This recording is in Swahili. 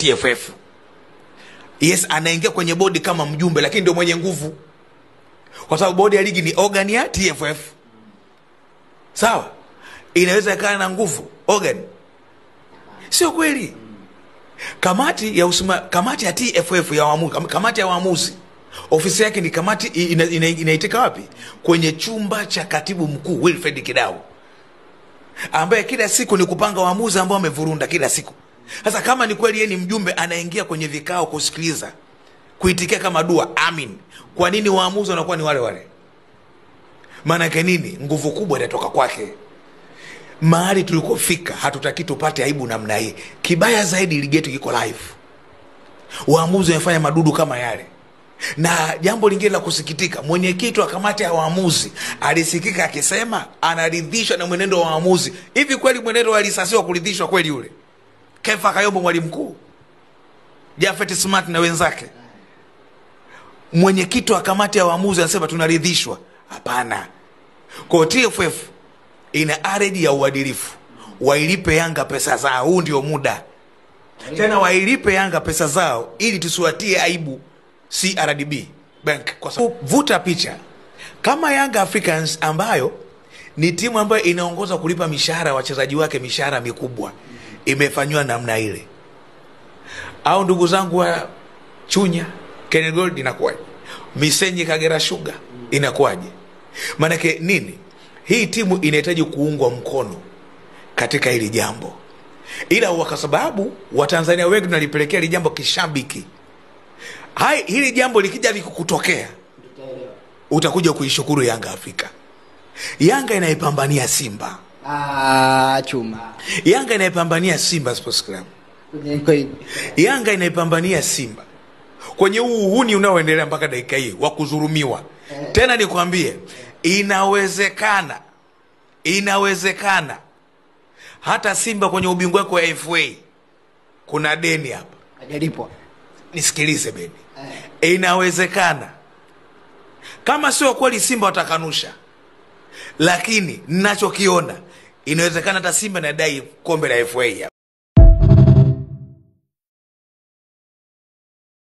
TFF. Yes, anaingia kwenye bodi kama mjumbe, lakini ndio mwenye nguvu, kwa sababu bodi ya ligi ni organ ya TFF. Sawa, inaweza ikawa na nguvu organ, sio kweli? Kamati ya TFF ya waamuzi, kamati ya waamuzi, ofisi yake ni kamati inaitika wapi? Kwenye chumba cha katibu mkuu Wilfred Kidau, ambaye kila siku ni kupanga waamuzi ambao wamevurunda kila siku. Sasa kama ni kweli yeye ni mjumbe, anaingia kwenye vikao kusikiliza, kuitikia kama dua amin, kwa nini waamuzi wanakuwa ni wale wale? Maana yake nini? Nguvu kubwa inatoka kwake. Mahali tulikofika hatutaki tupate aibu namna hii. Kibaya zaidi, ligi yetu iko live, waamuzi wanafanya madudu kama yale. Na jambo lingine la kusikitika, mwenyekiti wa kamati ya waamuzi alisikika akisema anaridhishwa na mwenendo wa waamuzi. Hivi kweli mwenendo wa alisasiwa kuridhishwa kweli yule? Kefa Kayombo, mwalimu mkuu, Jafet Smart na wenzake, mwenyekiti wa kamati ya waamuzi anasema tunaridhishwa? Hapana. Kwa TFF ina aredi ya uadilifu, wailipe Yanga pesa zao. Huu ndio muda tena, wailipe Yanga pesa zao ili tusiwatie aibu CRDB Bank. Kwa sababu vuta picha kama Yanga Africans, ambayo ni timu ambayo inaongoza kulipa mishahara wachezaji wake, mishahara mikubwa, imefanywa namna ile. Au ndugu zangu wa Chunya, Kenny Gold, inakuwaje? Misenyi Kagera Sugar inakuwaje? Manake nini? Hii timu inahitaji kuungwa mkono katika hili jambo, ila kwa sababu Watanzania wengi tunalipelekea hili jambo kishabiki. Hili jambo likija likutokea, utakuja kuishukuru Yanga Afrika. Yanga inaipambania Simba. Chuma. Yanga inaipambania Simba Sports Club. Yanga inaipambania Simba kwenye uhuni unaoendelea mpaka dakika hii wa kuzurumiwa. Tena nikwambie, inawezekana hata Simba kwenye ubingwa wake wa FA kuna deni hapa hajalipwa. Nisikilize beni, inawezekana. Kama sio kweli Simba watakanusha, lakini ninachokiona inawezekana hata Simba nadai kombe la FA.